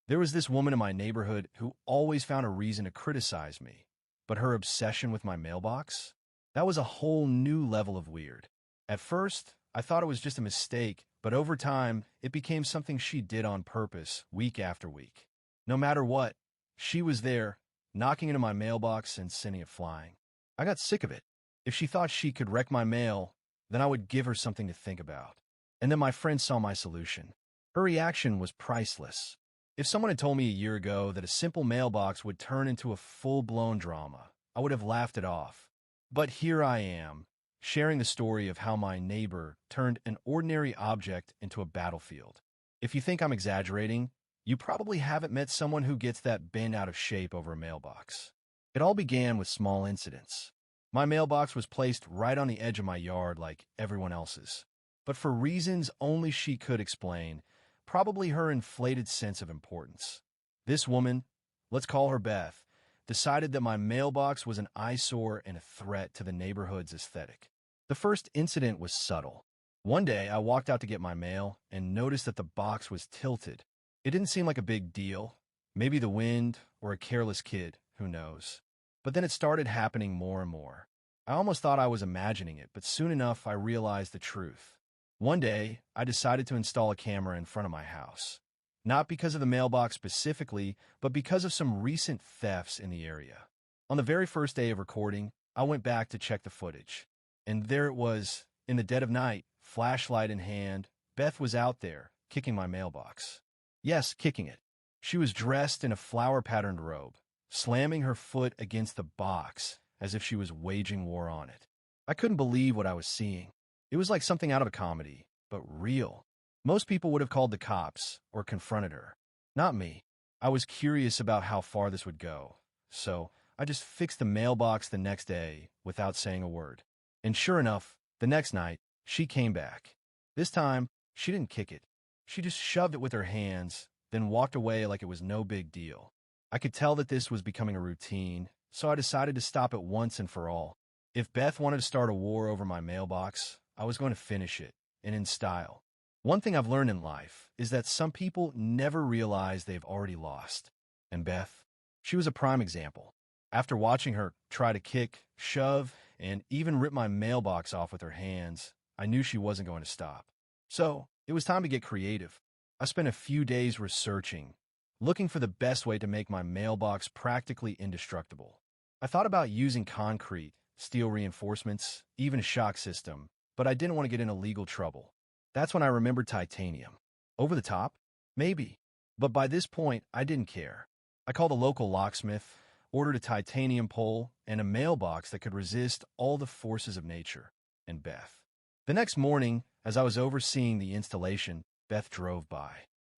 There was this woman in my neighborhood who always found a reason to criticize me, but her obsession with my mailbox? That was a whole new level of weird. At first, I thought it was just a mistake, but over time, it became something she did on purpose, week after week. No matter what, she was there, knocking into my mailbox and sending it flying. I got sick of it. If she thought she could wreck my mail, then I would give her something to think about. And then my friend saw my solution. Her reaction was priceless. If someone had told me a year ago that a simple mailbox would turn into a full-blown drama, I would have laughed it off. But here I am, sharing the story of how my neighbor turned an ordinary object into a battlefield. If you think I'm exaggerating, you probably haven't met someone who gets that bent out of shape over a mailbox. It all began with small incidents. My mailbox was placed right on the edge of my yard like everyone else's. But for reasons only she could explain, probably her inflated sense of importance, this woman, let's call her Beth, decided that my mailbox was an eyesore and a threat to the neighborhood's aesthetic. The first incident was subtle. One day, I walked out to get my mail and noticed that the box was tilted. It didn't seem like a big deal, maybe the wind or a careless kid, who knows. But then it started happening more and more. I almost thought I was imagining it, but soon enough I realized the truth. One day, I decided to install a camera in front of my house. Not because of the mailbox specifically, but because of some recent thefts in the area. On the very first day of recording, I went back to check the footage. And there it was, in the dead of night, flashlight in hand. Beth was out there, kicking my mailbox. Yes, kicking it. She was dressed in a flower-patterned robe, slamming her foot against the box as if she was waging war on it. I couldn't believe what I was seeing. It was like something out of a comedy, but real. Most people would have called the cops or confronted her. Not me. I was curious about how far this would go, so I just fixed the mailbox the next day without saying a word. And sure enough, the next night, she came back. This time, she didn't kick it. She just shoved it with her hands, then walked away like it was no big deal. I could tell that this was becoming a routine, so I decided to stop it once and for all. If Beth wanted to start a war over my mailbox, I was going to finish it, and in style. One thing I've learned in life is that some people never realize they've already lost. And Beth, she was a prime example. After watching her try to kick, shove, and even rip my mailbox off with her hands, I knew she wasn't going to stop. So, it was time to get creative. I spent a few days researching, looking for the best way to make my mailbox practically indestructible. I thought about using concrete, steel reinforcements, even a shock system, but I didn't want to get into legal trouble. That's when I remembered titanium. Over the top? Maybe. But by this point, I didn't care. I called a local locksmith, ordered a titanium pole, and a mailbox that could resist all the forces of nature. And Beth. The next morning, as I was overseeing the installation, Beth drove by.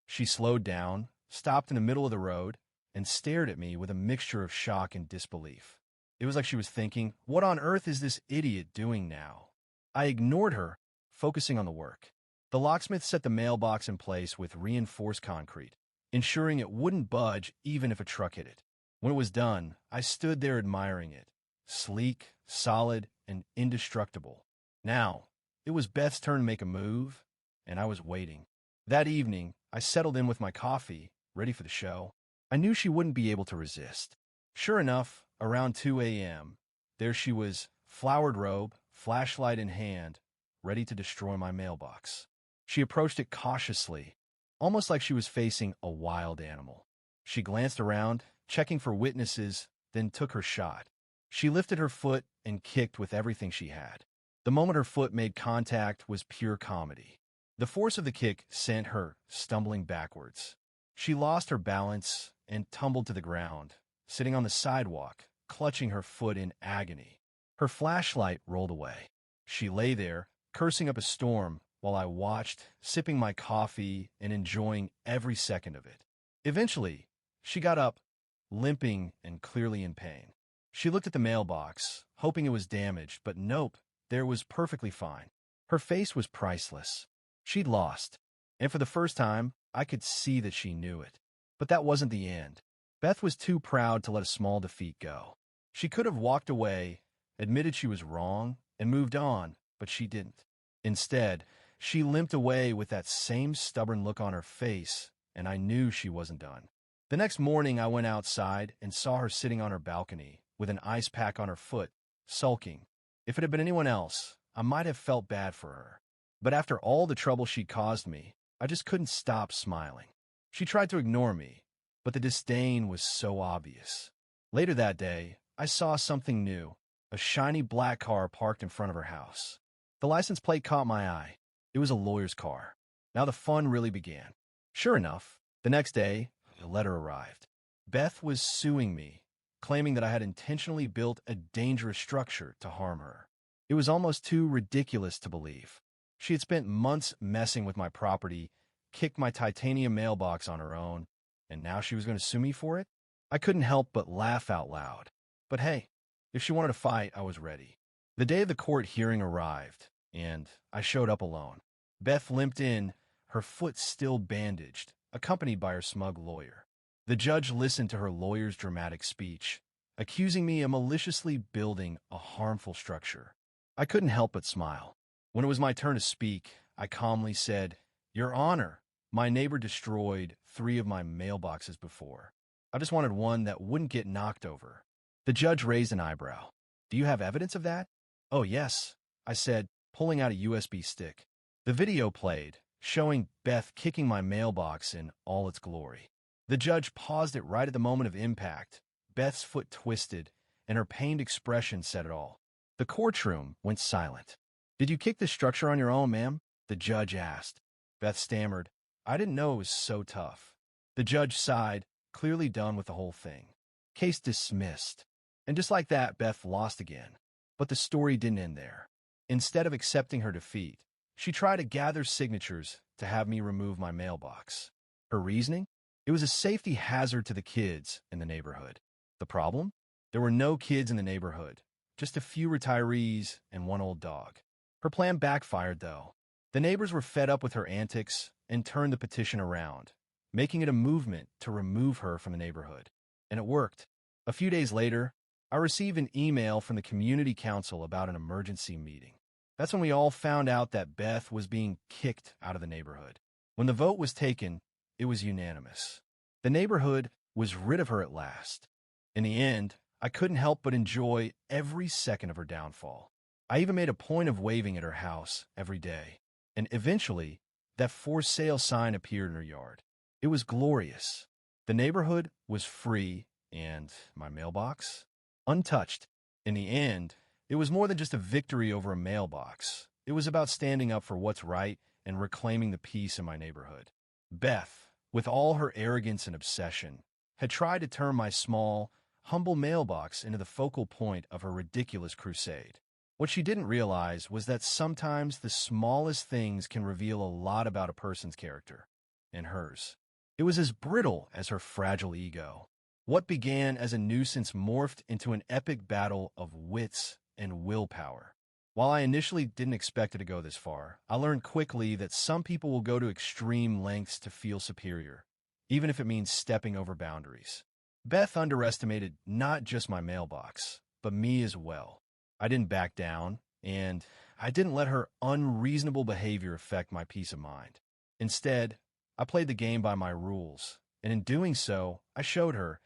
She slowed down, stopped in the middle of the road, and stared at me with a mixture of shock and disbelief. It was like she was thinking, what on earth is this idiot doing now? I ignored her, focusing on the work. The locksmith set the mailbox in place with reinforced concrete, ensuring it wouldn't budge even if a truck hit it. When it was done, I stood there admiring it. Sleek, solid, and indestructible. Now, it was Beth's turn to make a move, and I was waiting. That evening, I settled in with my coffee, ready for the show. I knew she wouldn't be able to resist. Sure enough, around 2 a.m., there she was, flowered robe, flashlight in hand, ready to destroy my mailbox. She approached it cautiously, almost like she was facing a wild animal. She glanced around, checking for witnesses, then took her shot. She lifted her foot and kicked with everything she had. The moment her foot made contact was pure comedy. The force of the kick sent her stumbling backwards. She lost her balance and tumbled to the ground, sitting on the sidewalk, clutching her foot in agony. Her flashlight rolled away. She lay there, cursing up a storm, while I watched, sipping my coffee and enjoying every second of it. Eventually, she got up, limping and clearly in pain. She looked at the mailbox, hoping it was damaged, but nope, there it was perfectly fine. Her face was priceless. She'd lost, and for the first time, I could see that she knew it. But that wasn't the end. Beth was too proud to let a small defeat go. She could have walked away, admitted she was wrong, and moved on, but she didn't. Instead, she limped away with that same stubborn look on her face, and I knew she wasn't done. The next morning, I went outside and saw her sitting on her balcony with an ice pack on her foot, sulking. If it had been anyone else, I might have felt bad for her. But after all the trouble she caused me, I just couldn't stop smiling. She tried to ignore me, but the disdain was so obvious. Later that day, I saw something new, a shiny black car parked in front of her house. The license plate caught my eye. It was a lawyer's car. Now the fun really began. Sure enough, the next day, a letter arrived. Beth was suing me, claiming that I had intentionally built a dangerous structure to harm her. It was almost too ridiculous to believe. She had spent months messing with my property, kicked my titanium mailbox on her own, and now she was going to sue me for it? I couldn't help but laugh out loud. But hey, if she wanted to fight, I was ready. The day of the court hearing arrived, and I showed up alone. Beth limped in, her foot still bandaged, accompanied by her smug lawyer. The judge listened to her lawyer's dramatic speech, accusing me of maliciously building a harmful structure. I couldn't help but smile. When it was my turn to speak, I calmly said, "Your Honor, my neighbor destroyed 3 of my mailboxes before. I just wanted one that wouldn't get knocked over." The judge raised an eyebrow. "Do you have evidence of that?" "Oh, yes," I said, pulling out a USB stick. The video played, showing Beth kicking my mailbox in all its glory. The judge paused it right at the moment of impact. Beth's foot twisted, and her pained expression said it all. The courtroom went silent. "Did you kick the structure on your own, ma'am?" the judge asked. Beth stammered, "I didn't know it was so tough." The judge sighed, clearly done with the whole thing. Case dismissed. And just like that, Beth lost again. But the story didn't end there. Instead of accepting her defeat, she tried to gather signatures to have me remove my mailbox. Her reasoning? It was a safety hazard to the kids in the neighborhood. The problem? There were no kids in the neighborhood, just a few retirees and one old dog. Her plan backfired, though. The neighbors were fed up with her antics and turned the petition around, making it a movement to remove her from the neighborhood. And it worked. A few days later, I received an email from the community council about an emergency meeting. That's when we all found out that Beth was being kicked out of the neighborhood. When the vote was taken, it was unanimous. The neighborhood was rid of her at last. In the end, I couldn't help but enjoy every second of her downfall. I even made a point of waving at her house every day. And eventually, that for sale sign appeared in her yard. It was glorious. The neighborhood was free, and my mailbox? Untouched. In the end, it was more than just a victory over a mailbox. It was about standing up for what's right and reclaiming the peace in my neighborhood. Beth, with all her arrogance and obsession, had tried to turn my small, humble mailbox into the focal point of her ridiculous crusade. What she didn't realize was that sometimes the smallest things can reveal a lot about a person's character, and hers. It was as brittle as her fragile ego. What began as a nuisance morphed into an epic battle of wits and willpower. While I initially didn't expect it to go this far, I learned quickly that some people will go to extreme lengths to feel superior, even if it means stepping over boundaries. Beth underestimated not just my mailbox, but me as well. I didn't back down, and I didn't let her unreasonable behavior affect my peace of mind. Instead, I played the game by my rules, and in doing so, I showed her,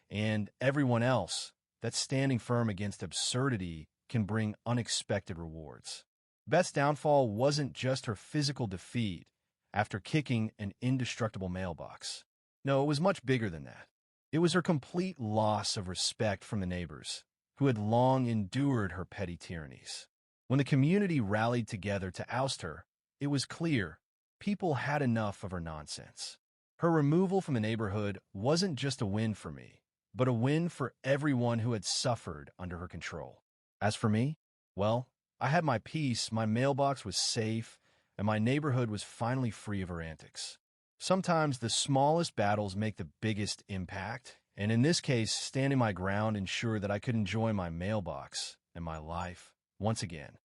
and everyone else, that standing firm against absurdity can bring unexpected rewards. Beth's downfall wasn't just her physical defeat after kicking an indestructible mailbox. No, it was much bigger than that. It was her complete loss of respect from the neighbors, who had long endured her petty tyrannies. When the community rallied together to oust her, it was clear people had enough of her nonsense. Her removal from the neighborhood wasn't just a win for me, but a win for everyone who had suffered under her control. As for me, well, I had my peace, my mailbox was safe, and my neighborhood was finally free of her antics. Sometimes the smallest battles make the biggest impact, and in this case, standing my ground ensured that I could enjoy my mailbox and my life once again.